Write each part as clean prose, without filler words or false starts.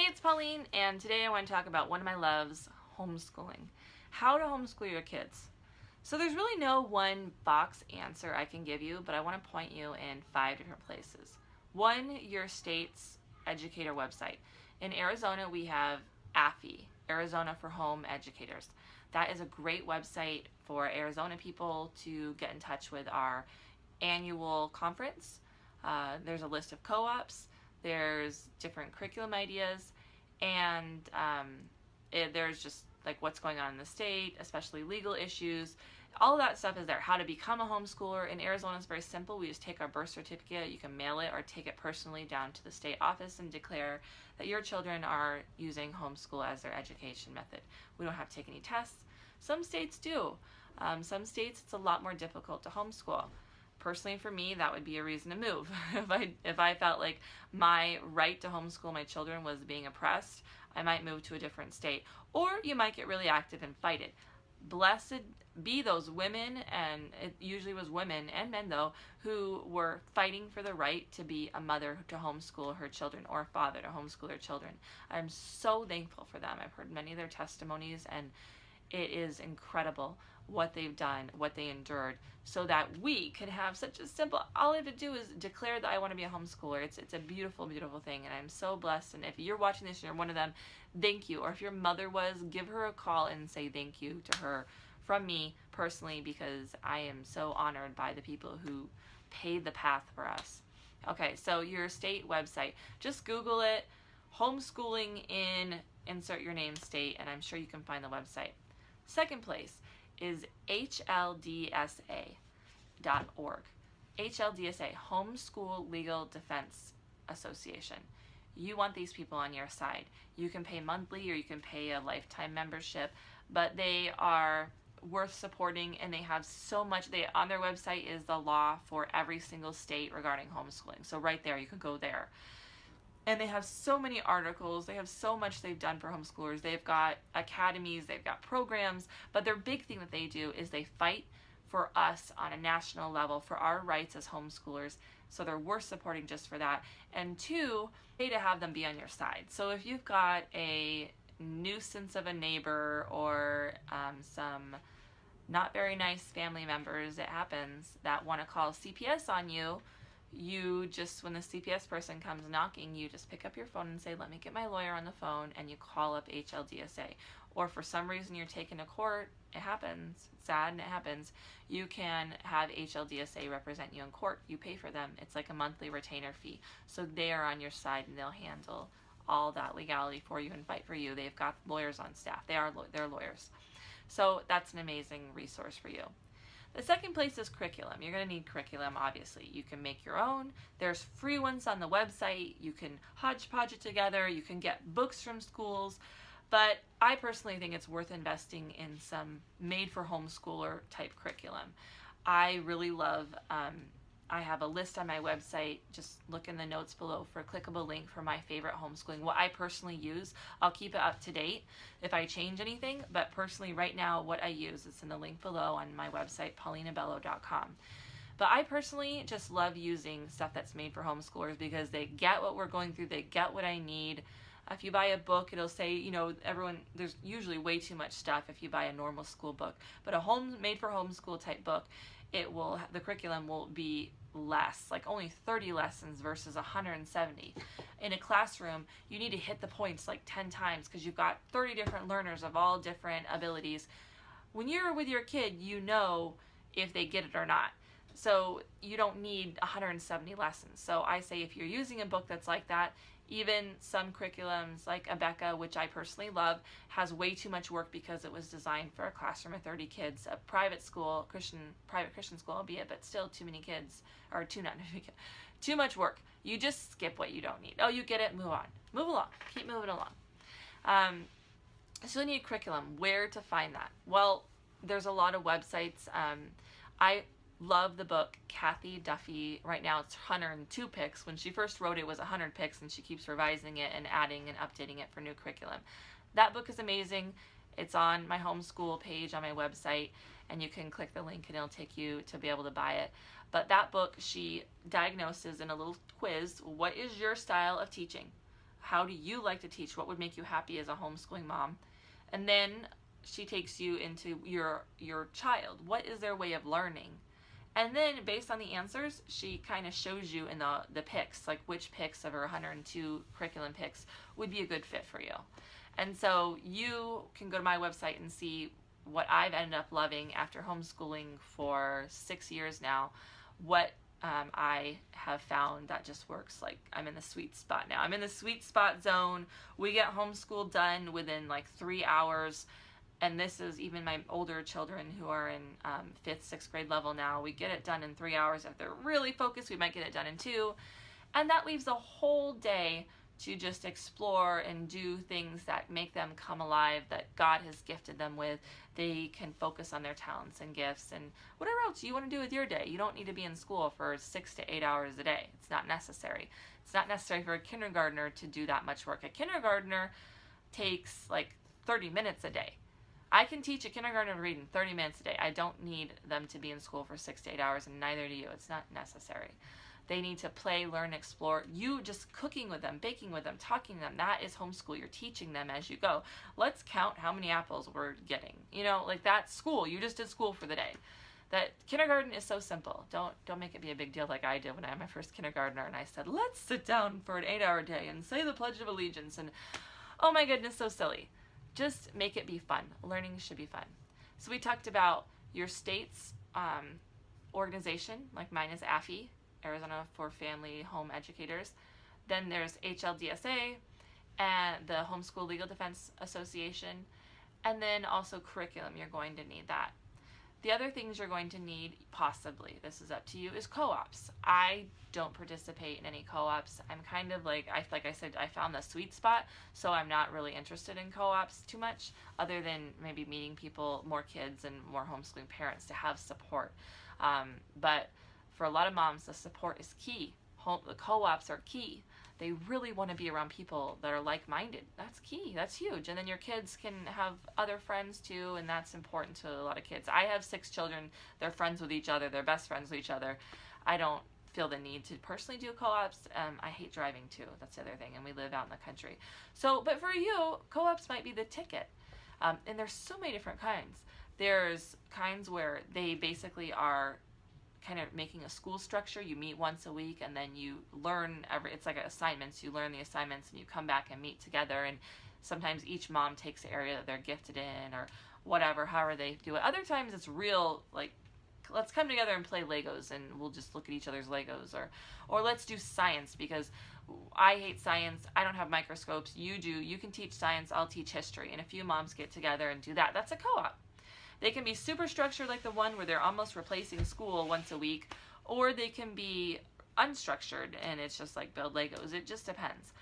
it's Pauline, and today I want to talk about one of my loves, homeschooling. How to homeschool your kids. So there's really no one box answer I can give you, but I want to point you in 5 different places. One, your state's educator website. In Arizona, we have AFE, Arizona for Home Educators. That is a great website for Arizona people to get in touch with our annual conference. There's a list of co-ops. There's different curriculum ideas, and there's just like what's going on in the state, especially legal issues. All of that stuff is there. How to become a homeschooler. In Arizona, it's very simple. We just take our birth certificate. You can mail it or take it personally down to the state office and declare that your children are using homeschool as their education method. We don't have to take any tests. Some states do. Some states, it's a lot more difficult to homeschool. Personally, for me, that would be a reason to move. If I felt like my right to homeschool my children was being oppressed, I might move to a different state. Or you might get really active and fight it. Blessed be those women, and it usually was women and men though, who were fighting for the right to be a mother to homeschool her children or a father to homeschool their children. I'm so thankful for them. I've heard many of their testimonies, and it is incredible what they've done, what they endured, so that we can have such a simple, all I have to do is declare that I want to be a homeschooler. It's a beautiful, beautiful thing, and I'm so blessed. And if you're watching this and you're one of them, thank you. Or if your mother was, give her a call and say thank you to her from me personally, because I am so honored by the people who paved the path for us. Okay, so your state website, just Google it, homeschooling in, insert your name, state, and I'm sure you can find the website. Second place is HLDSA.org. HLDSA, Homeschool Legal Defense Association. You want these people on your side. You can pay monthly or you can pay a lifetime membership, but they are worth supporting, and they have so much. On their website is the law for every single state regarding homeschooling. So right there, you can go there. And they have so many articles. They have so much they've done for homeschoolers. They've got academies, they've got programs, but their big thing that they do is they fight for us on a national level for our rights as homeschoolers. So they're worth supporting just for that. And two, to have them be on your side. So if you've got a nuisance of a neighbor or some not very nice family members, it happens, that want to call CPS on you, you just, when the CPS person comes knocking, you just pick up your phone and say, let me get my lawyer on the phone, and you call up HLDSA. Or for some reason you're taken to court, it happens, it's sad and it happens, you can have HLDSA represent you in court. You pay for them. It's like a monthly retainer fee. So they are on your side and they'll handle all that legality for you and fight for you. They've got lawyers on staff. They're lawyers. So that's an amazing resource for you. The second place is curriculum. You're going to need curriculum, obviously. You can make your own. There's free ones on the website. You can hodgepodge it together. You can get books from schools. But I personally think it's worth investing in some made-for-homeschooler type curriculum. I really love, I have a list on my website. Just look in the notes below for a clickable link for my favorite homeschooling. What I personally use, I'll keep it up to date if I change anything, but personally right now what I use is in the link below on my website, paulinabello.com. But I personally just love using stuff that's made for homeschoolers because they get what we're going through, they get what I need. If you buy a book, it'll say, you know, there's usually way too much stuff if you buy a normal school book. But a made for homeschool type book, the curriculum will be less, like only 30 lessons versus 170. In a classroom, you need to hit the points like 10 times because you've got 30 different learners of all different abilities. When you're with your kid, you know if they get it or not. So you don't need 170 lessons. So I say if you're using a book that's like that, even some curriculums like Abeka, which I personally love, has way too much work because it was designed for a classroom of 30 kids. A private school, private Christian school, albeit, but still too many kids, or too much work. You just skip what you don't need. Oh, you get it, move on. Move along, keep moving along. So you need curriculum. Where to find that? Well, there's a lot of websites. I love the book Kathy Duffy. Right now it's 102 picks. When she first wrote it, it was 100 picks, and she keeps revising it and adding and updating it for new curriculum. That book is amazing. It's on my homeschool page on my website, and you can click the link and it'll take you to be able to buy it. But that book, she diagnoses in a little quiz, what is your style of teaching? How do you like to teach? What would make you happy as a homeschooling mom? And then she takes you into your child. What is their way of learning? And then based on the answers, she kind of shows you in the picks, like which picks of her 102 curriculum picks would be a good fit for you. And so you can go to my website and see what I've ended up loving after homeschooling for 6 years now, what I have found that just works. Like, I'm in the sweet spot now. I'm in the sweet spot zone. We get homeschool done within like 3 hours. And this is even my older children who are in 5th, 6th grade level now. We get it done in 3 hours. If they're really focused, we might get it done in 2. And that leaves a whole day to just explore and do things that make them come alive, that God has gifted them with. They can focus on their talents and gifts and whatever else you want to do with your day. You don't need to be in school for 6 to 8 hours a day. It's not necessary. It's not necessary for a kindergartner to do that much work. A kindergartner takes like 30 minutes a day. I can teach a kindergartner to read in 30 minutes a day. I don't need them to be in school for 6 to 8 hours, and neither do you. It's not necessary. They need to play, learn, explore. You just cooking with them, baking with them, talking to them. That is homeschool. You're teaching them as you go. Let's count how many apples we're getting. You know, like that's school. You just did school for the day. That kindergarten is so simple. Don't make it be a big deal like I did when I had my first kindergartner and I said, let's sit down for an 8-hour day and say the Pledge of Allegiance. And oh my goodness, so silly. Just make it be fun. Learning should be fun. So we talked about your state's organization, like mine is AFI, Arizona for Family Home Educators. Then there's HLDSA and the Homeschool Legal Defense Association. And then also curriculum, you're going to need that. The other things you're going to need, possibly, this is up to you, is co-ops. I don't participate in any co-ops. I'm kind of like I said, I found the sweet spot, so I'm not really interested in co-ops too much, other than maybe meeting people, more kids and more homeschooling parents to have support. But for a lot of moms, the support is key. The co-ops are key. They really want to be around people that are like-minded. That's key. That's huge. And then your kids can have other friends too, and that's important to a lot of kids. I have 6 children. They're friends with each other. They're best friends with each other. I don't feel the need to personally do co-ops. I hate driving too. That's the other thing. And we live out in the country. So, but for you, co-ops might be the ticket. And there's so many different kinds. There's kinds where they basically are kind of making a school structure. You meet once a week and then you learn it's like assignments. You learn the assignments and you come back and meet together, and sometimes each mom takes the area that they're gifted in or whatever, however they do it. Other times it's real, like, let's come together and play Legos and we'll just look at each other's Legos, or let's do science because I hate science. I don't have microscopes. You do. You can teach science. I'll teach history. And a few moms get together and do that. That's a co-op. They can be super structured like the one where they're almost replacing school once a week, or they can be unstructured and it's just like build Legos. It just depends.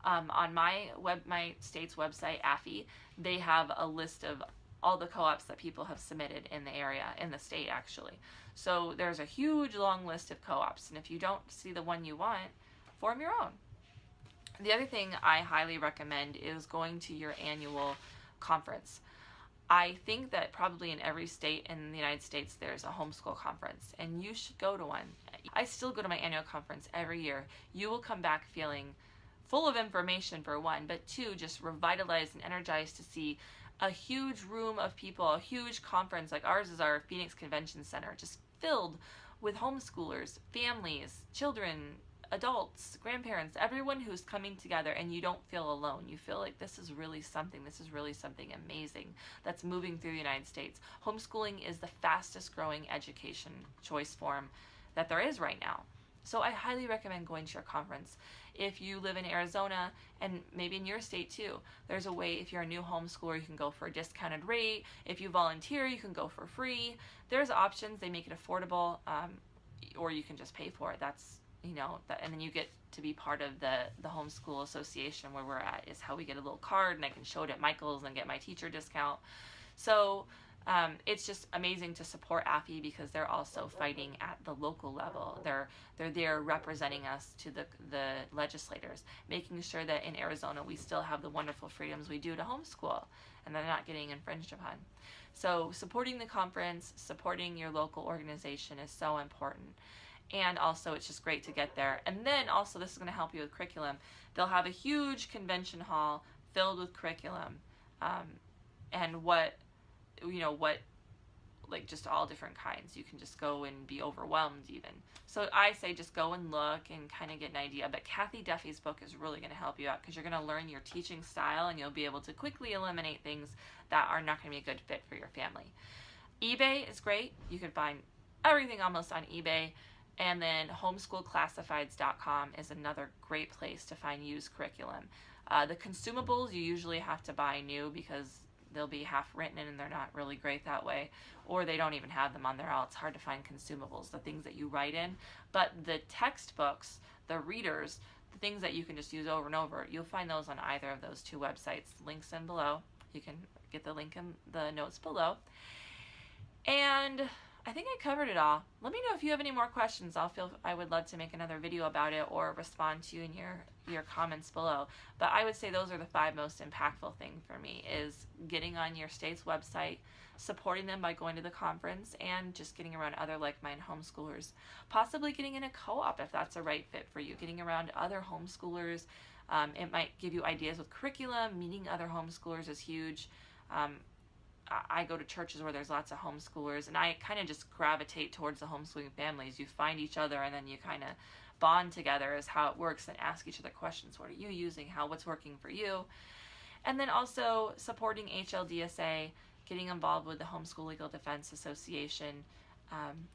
On my state's website, AFI, they have a list of all the co-ops that people have submitted in the area, in the state actually. So there's a huge long list of co-ops, and if you don't see the one you want, form your own. The other thing I highly recommend is going to your annual conference. I think that probably in every state in the United States there's a homeschool conference, and you should go to one. I still go to my annual conference every year. You will come back feeling full of information for one, but two, just revitalized and energized to see a huge room of people, a huge conference like ours is our Phoenix Convention Center, just filled with homeschoolers, families, children, adults, grandparents, everyone who's coming together, and you don't feel alone. You feel like this is really something amazing that's moving through the United States. Homeschooling is the fastest growing education choice form that there is right now. So I highly recommend going to your conference. If you live in Arizona, and maybe in your state too, there's a way, if you're a new homeschooler, you can go for a discounted rate. If you volunteer, you can go for free. There's options. They make it affordable, or you can just pay for it. That's, and then you get to be part of the homeschool association where we're at, is how we get a little card, and I can show it at Michael's and get my teacher discount. So it's just amazing to support AFI because they're also fighting at the local level. They're there representing us to the legislators, making sure that in Arizona we still have the wonderful freedoms we do to homeschool and they're not getting infringed upon. So supporting the conference, supporting your local organization is so important. and also it's just great to get there. And then also this is going to help you with curriculum. They'll have a huge convention hall filled with curriculum, and what like just all different kinds. You can just go and be overwhelmed even. So I say just go and look and kind of get an idea. But Kathy Duffy's book is really going to help you out because you're going to learn your teaching style and you'll be able to quickly eliminate things that are not going to be a good fit for your family. eBay is great. You can find everything almost on eBay. And then homeschoolclassifieds.com is another great place to find used curriculum. The consumables you usually have to buy new because they'll be half written and they're not really great that way, or they don't even have them on there. It's hard to find consumables, the things that you write in. But the textbooks, the readers, the things that you can just use over and over, you'll find those on either of those two websites. Links in below. You can get the link in the notes below. And I think I covered it all. Let me know if you have any more questions. I would love to make another video about it or respond to you in your comments below. But I would say those are the 5 most impactful things for me, is getting on your state's website, supporting them by going to the conference, and just getting around other like-minded homeschoolers. Possibly getting in a co-op if that's a right fit for you. Getting around other homeschoolers. It might give you ideas with curriculum. Meeting other homeschoolers is huge. I go to churches where there's lots of homeschoolers, and I kind of just gravitate towards the homeschooling families. You find each other, and then you kind of bond together is how it works, and ask each other questions. What are you using? What's working for you? And then also supporting HLDSA, getting involved with the Homeschool Legal Defense Association,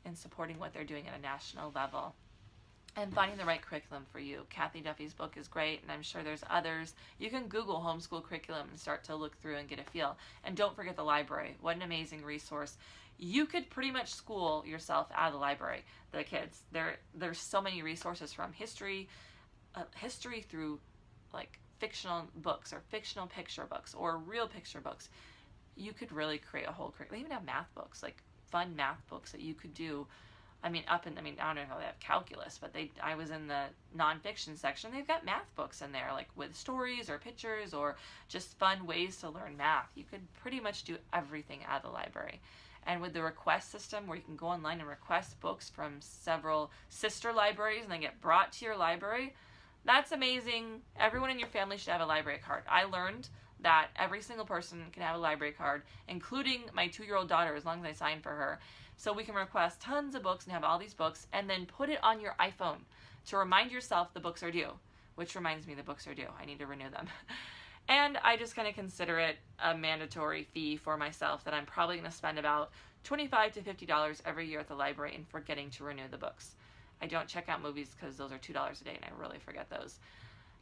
and supporting what they're doing at a national level. And finding the right curriculum for you. Kathy Duffy's book is great, and I'm sure there's others. You can Google homeschool curriculum and start to look through and get a feel. And don't forget the library. What an amazing resource. You could pretty much school yourself out of the library, the kids. There's so many resources, from history through like fictional books or fictional picture books or real picture books. You could really create a whole curriculum. They even have math books, like fun math books that you could do. I don't know how they have calculus, but I was in the nonfiction section. They've got math books in there, like with stories or pictures or just fun ways to learn math. You could pretty much do everything out of the library. And with the request system, where you can go online and request books from several sister libraries and they get brought to your library, that's amazing. Everyone in your family should have a library card. I learned that every single person can have a library card, including my 2-year-old daughter, as long as I sign for her. So we can request tons of books and have all these books, and then put it on your iPhone to remind yourself the books are due, which reminds me the books are due. I need to renew them. And I just kind of consider it a mandatory fee for myself that I'm probably going to spend about $25 to $50 every year at the library in forgetting to renew the books. I don't check out movies because those are $2 a day and I really forget those.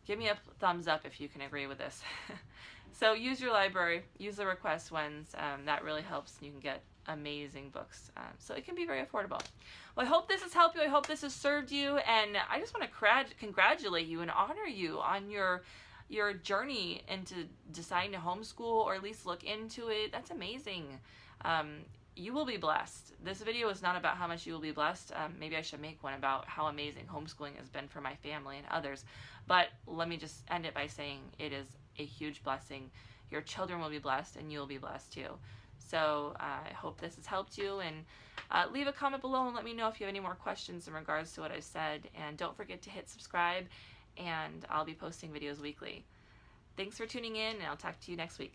Give me a thumbs up if you can agree with this. So use your library, use the request ones. That really helps, and you can get amazing books. So it can be very affordable. Well, I hope this has helped you. I hope this has served you, and I just want to congratulate you and honor you on your journey into deciding to homeschool, or at least look into it. That's amazing. You will be blessed. This video is not about how much you will be blessed. Maybe I should make one about how amazing homeschooling has been for my family and others. But let me just end it by saying it is a huge blessing. Your children will be blessed, and you will be blessed too. So I hope this has helped you, and leave a comment below and let me know if you have any more questions in regards to what I said. And don't forget to hit subscribe, and I'll be posting videos weekly. Thanks for tuning in, and I'll talk to you next week.